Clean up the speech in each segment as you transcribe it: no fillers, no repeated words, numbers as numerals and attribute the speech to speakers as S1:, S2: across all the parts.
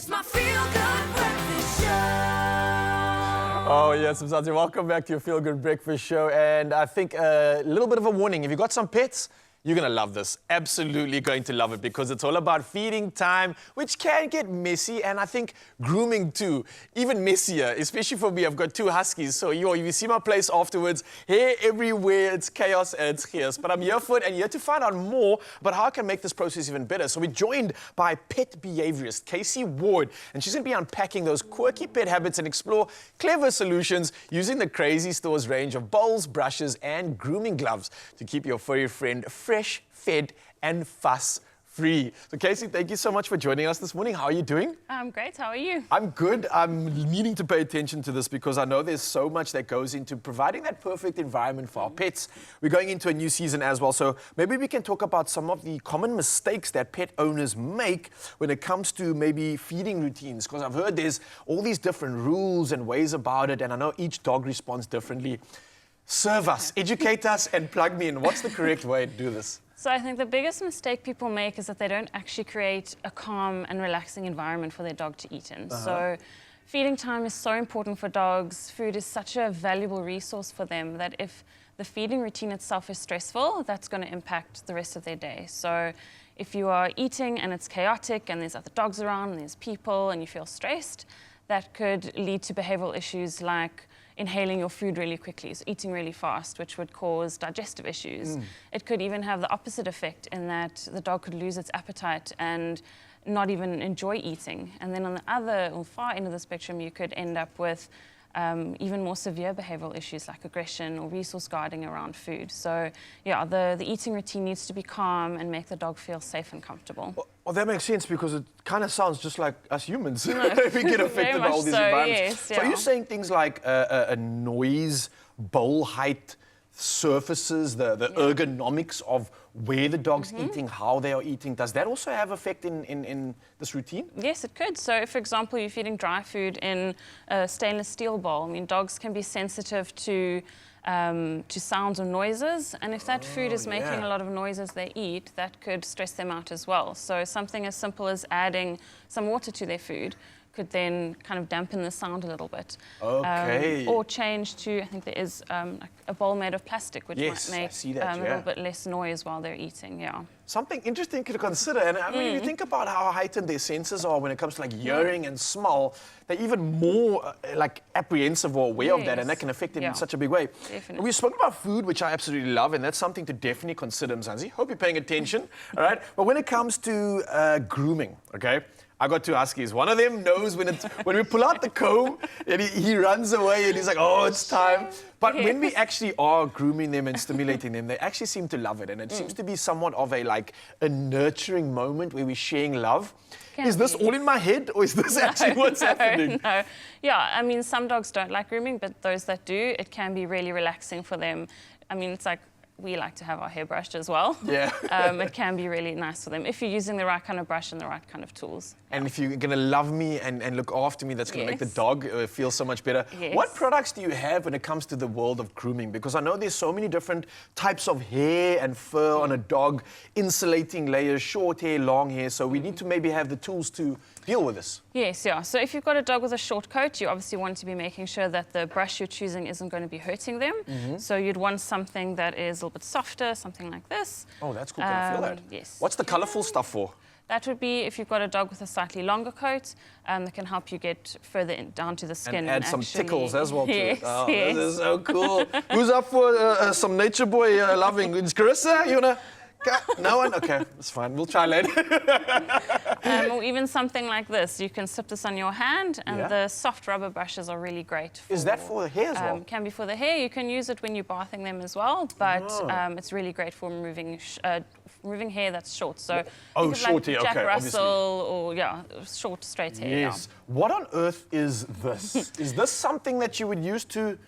S1: It's my feel-good breakfast show.
S2: Oh, yes, Mzansi, welcome back to your Feel Good Breakfast Show. And I think a little bit of a warning. If you've got some pets, you're going to love this. Absolutely going to love it because it's all about feeding time, which can get messy, and I think grooming too, even messier, especially for me. I've got two huskies, so you see my place afterwards, hair everywhere, it's chaos and it's chaos. But I'm here for it and here to find out more about how I can make this process even better. So we're joined by pet behaviorist Casey Ward, and she's going to be unpacking those quirky pet habits and explore clever solutions using the Crazy Store's range of bowls, brushes, and grooming gloves to keep your furry friend fresh, fed, and fuss-free. So, Casey, thank you so much for joining us this morning. How are you doing?
S3: I'm great. How are you?
S2: I'm good. I'm needing to pay attention to this because I know there's so much that goes into providing that perfect environment for our pets. We're going into a new season as well, so maybe we can talk about some of the common mistakes that pet owners make when it comes to maybe feeding routines, because I've heard there's all these different rules and ways about it, and I know each dog responds differently. Serve us, educate us, and plug me in. What's the correct way to do this?
S3: So I think the biggest mistake people make is that they don't actually create a calm and relaxing environment for their dog to eat in. So feeding time is so important for dogs. Food is such a valuable resource for them that if the feeding routine itself is stressful, that's going to impact the rest of their day. So if you are eating and it's chaotic and there's other dogs around and there's people and you feel stressed, that could lead to behavioral issues like inhaling your food really quickly, so eating really fast, which would cause digestive issues. It could even have the opposite effect in that the dog could lose its appetite and not even enjoy eating. And then on the other or far end of the spectrum, you could end up with even more severe behavioral issues like aggression or resource guarding around food. So yeah, the eating routine needs to be calm and make the dog feel safe and comfortable.
S2: Well, that makes sense because it kind of sounds just like us humans. We get affected by all these environments.
S3: Yes,
S2: So are you saying things like a noise, bowl height, surfaces, the ergonomics of where the dog's eating, how they are eating, does that also have effect in this routine?
S3: Yes, it could. So if, for example, you're feeding dry food in a stainless steel bowl, I mean, dogs can be sensitive to sounds or noises, and if that food is making a lot of noise as they eat, that could stress them out as well. So something as simple as adding some water to their food could then kind of dampen the sound a little bit.
S2: Okay.
S3: Or change to, I think there is like a bowl made of plastic, which might make a little bit less noise while they're eating,
S2: Something interesting to consider, and I mean, if you think about how heightened their senses are when it comes to like hearing and smell, they're even more like apprehensive or aware of that, and that can affect them in such a big way.
S3: Definitely.
S2: We've spoken about food, which I absolutely love, and that's something to definitely consider, Mzansi. Hope you're paying attention, all right? But when it comes to grooming, okay? I got two huskies. One of them knows when we pull out the comb and he runs away and he's like, oh, it's time. But when we actually are grooming them and stimulating them, they actually seem to love it. And it seems to be somewhat of a nurturing moment where we're sharing love. Is this all in my head or is this actually what's happening?
S3: No. Yeah, I mean, some dogs don't like grooming, but those that do, it can be really relaxing for them. I mean, it's like, we like to have our hair brushed as well.
S2: Yeah.
S3: It can be really nice for them if you're using the right kind of brush and the right kind of tools.
S2: And if you're going to love me and look after me, that's going to make the dog feel so much better.
S3: Yes.
S2: What products do you have when it comes to the world of grooming? Because I know there's so many different types of hair and fur on a dog, insulating layers, short hair, long hair. So we need to maybe have the tools to deal with this.
S3: Yes, yeah. So if you've got a dog with a short coat, you obviously want to be making sure that the brush you're choosing isn't going to be hurting them. So you'd want something that is a little bit softer, something like this.
S2: Oh, that's cool. Can I feel that?
S3: Yes.
S2: What's the colorful stuff for?
S3: That would be if you've got a dog with a slightly longer coat, that can help you get further down to the skin.
S2: And add some tickles as well to it. Oh,
S3: yes.
S2: This is so cool. Who's up for some nature boy loving? Is Carissa? You wanna? No one? Okay, it's fine. We'll try later.
S3: Or even something like this. You can slip this on your hand, and the soft rubber brushes are really great.
S2: Is that for the hair as well?
S3: Can be for the hair. You can use it when you're bathing them as well, but it's really great for removing hair that's short. So
S2: short hair,
S3: Jack
S2: okay,
S3: Russell or short straight hair.
S2: Yes. What on earth is this? Is this something that you would use to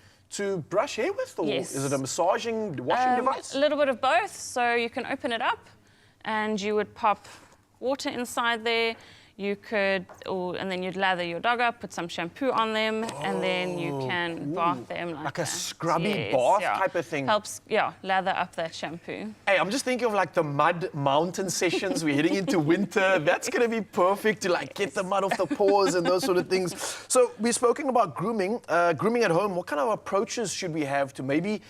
S2: brush hair with, or is it a massaging, washing device?
S3: A little bit of both. So you can open it up, and you would pop water inside there. You could, and then you'd lather your dog up, put some shampoo on them, and then you can bath them like
S2: a
S3: that.
S2: scrubby bath type of thing.
S3: Helps, lather up that shampoo.
S2: Hey, I'm just thinking of like the mud mountain sessions. We're heading into winter. That's going to be perfect to like get the mud off the paws and those sort of things. So we've spoken about grooming. Grooming at home, what kind of approaches should we have to maybe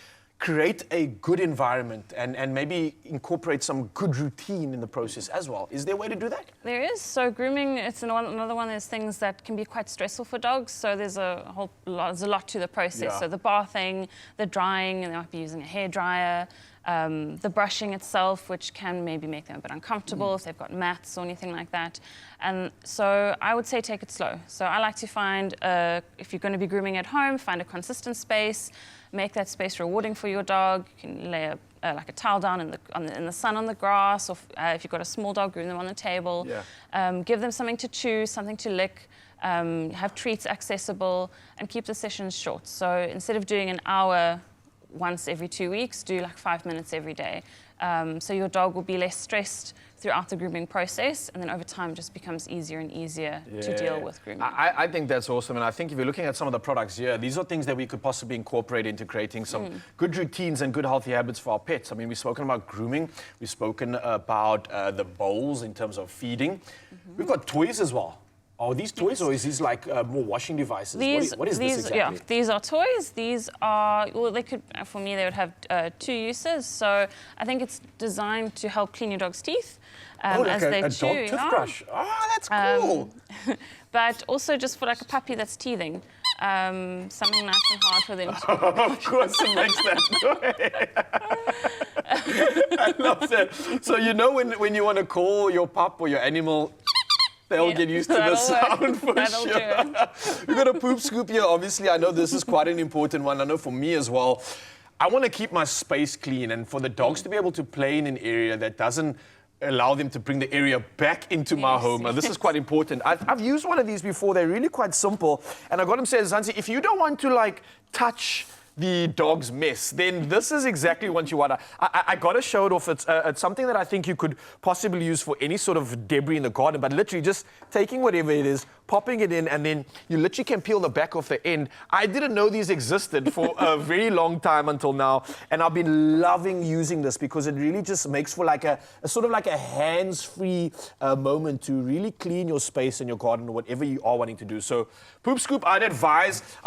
S2: create a good environment and maybe incorporate some good routine in the process as well? Is there a way to do that?
S3: There is. So grooming, it's another one of those things that can be quite stressful for dogs. So there's a lot to the process.
S2: Yeah.
S3: So the bathing, the drying, and they might be using a hair dryer, the brushing itself, which can maybe make them a bit uncomfortable if they've got mats or anything like that. And so I would say take it slow. So I like to find, if you're going to be grooming at home, find a consistent space. Make that space rewarding for your dog. You can lay like a towel down in the sun on the grass, or if you've got a small dog, groom them on the table.
S2: Yeah.
S3: Give them something to chew, something to lick. Have treats accessible, and keep the sessions short. So instead of doing an hour once every 2 weeks, do like 5 minutes every day. So your dog will be less stressed throughout the grooming process, and then over time it just becomes easier and easier to deal with grooming.
S2: I think that's awesome, and I think if you're looking at some of the products here, these are things that we could possibly incorporate into creating some good routines and good healthy habits for our pets. I mean, we've spoken about grooming, we've spoken about the bowls in terms of feeding. We've got toys as well. Are these toys, or is these like more washing devices? What is this exactly?
S3: Yeah, these are toys. These are, well, they could, for me, they would have 2 uses. So I think it's designed to help clean your dog's teeth
S2: Like
S3: as
S2: a
S3: they
S2: dog
S3: chew.
S2: toothbrush. Oh, that's cool.
S3: But also just for like a puppy that's teething. Something nice and hard for them to
S2: Of course it makes that noise. I love that. So you know when you want to call your pup or your animal, they'll get used to the sound for
S3: That'll
S2: sure.
S3: do it.
S2: We've got a poop scoop here. Obviously, I know this is quite an important one. I know for me as well. I want to keep my space clean, and for the dogs to be able to play in an area that doesn't allow them to bring the area back into my home. Now, this is quite important. I've used one of these before. They're really quite simple. And I got them said, Zanzi, if you don't want to like touch the dog's mess, then this is exactly what you want. I got to show it off. It's something that I think you could possibly use for any sort of debris in the garden, but literally just taking whatever it is, popping it in, and then you literally can peel the back off the end. I didn't know these existed for a very long time until now, and I've been loving using this because it really just makes for like a sort of like a hands-free moment to really clean your space in your garden or whatever you are wanting to do. So poop scoop, I'd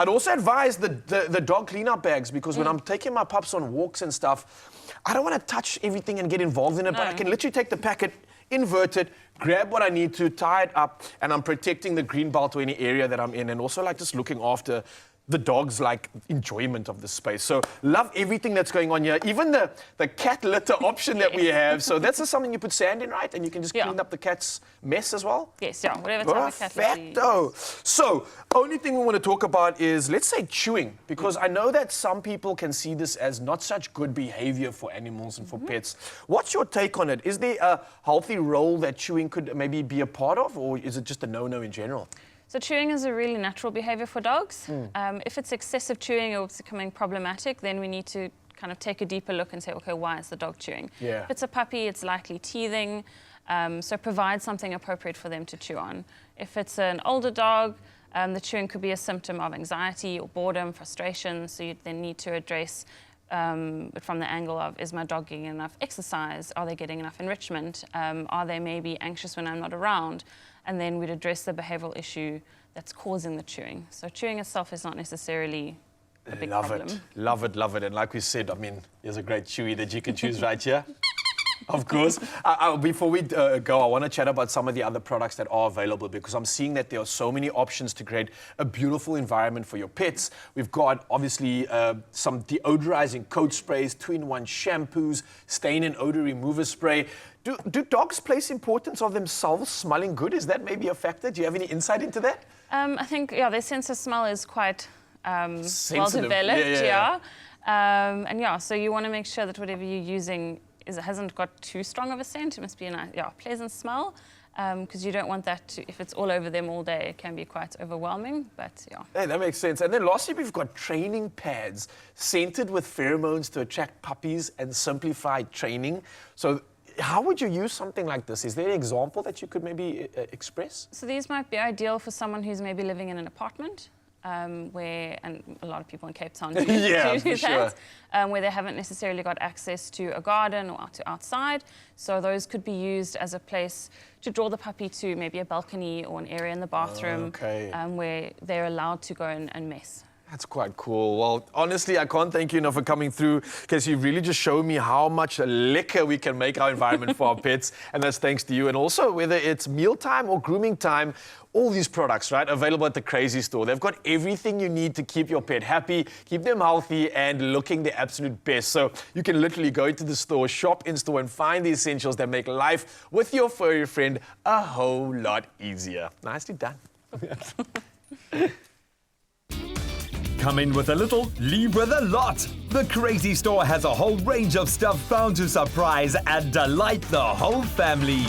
S2: also advise the dog cleanup bags, because when I'm taking my pups on walks and stuff, I don't want to touch everything and get involved in it, but I can literally take the packet, invert it, grab what I need to, tie it up, and I'm protecting the green belt or any area that I'm in, and also like just looking after the dog's like enjoyment of the space. So love everything that's going on here, even the cat litter option that we have. So that's just something you put sand in, right? And you can just clean up the cat's mess as well?
S3: Yes, yeah, whatever type of cat litter you use.
S2: Perfecto. So, only thing we want to talk about is, let's say, chewing, because I know that some people can see this as not such good behavior for animals and for pets. What's your take on it? Is there a healthy role that chewing could maybe be a part of, or is it just a no-no in general?
S3: So chewing is a really natural behavior for dogs. If it's excessive chewing or it's becoming problematic, then we need to kind of take a deeper look and say, okay, why is the dog chewing?
S2: Yeah.
S3: If it's a puppy, it's likely teething. So provide something appropriate for them to chew on. If it's an older dog, the chewing could be a symptom of anxiety or boredom, frustration. So you then need to address but from the angle of, is my dog getting enough exercise? Are they getting enough enrichment? Are they maybe anxious when I'm not around? And then we'd address the behavioral issue that's causing the chewing. So chewing itself is not necessarily a big problem.
S2: Love it, love it. And like we said, I mean, there's a great chewy that you can choose right here. Of course. Before we go, I want to chat about some of the other products that are available, because I'm seeing that there are so many options to create a beautiful environment for your pets. We've got, obviously, some deodorizing coat sprays, 2-in-1 shampoos, stain and odor remover spray. Do dogs place importance of themselves smelling good? Is that maybe a factor? Do you have any insight into that?
S3: I think, their sense of smell is quite well
S2: Sensitive.
S3: developed, and so you want to make sure that whatever you're using hasn't got too strong of a scent. It must be a nice, pleasant smell, because you don't want that to, if it's all over them all day, it can be quite overwhelming, but
S2: Hey, that makes sense. And then lastly, we've got training pads scented with pheromones to attract puppies and simplify training. So how would you use something like this? Is there an example that you could maybe express?
S3: So these might be ideal for someone who's maybe living in an apartment, where, and a lot of people in Cape Town do,
S2: Yeah,
S3: do
S2: for
S3: that,
S2: sure.
S3: where they haven't necessarily got access to a garden or to outside. So those could be used as a place to draw the puppy to maybe a balcony or an area in the bathroom,
S2: Okay.
S3: where they're allowed to go and mess.
S2: That's quite cool. Well, honestly, I can't thank you enough for coming through, because you really just showed me how much liquor we can make our environment for our pets, and that's thanks to you. And also, whether it's mealtime or grooming time, all these products, right, available at the Crazy Store. They've got everything you need to keep your pet happy, keep them healthy, and looking the absolute best. So you can literally go into the store, shop in store, and find the essentials that make life with your furry friend a whole lot easier. Nicely done.
S4: Come in with a little, leave with a lot. The Crazy Store has a whole range of stuff bound to surprise and delight the whole family.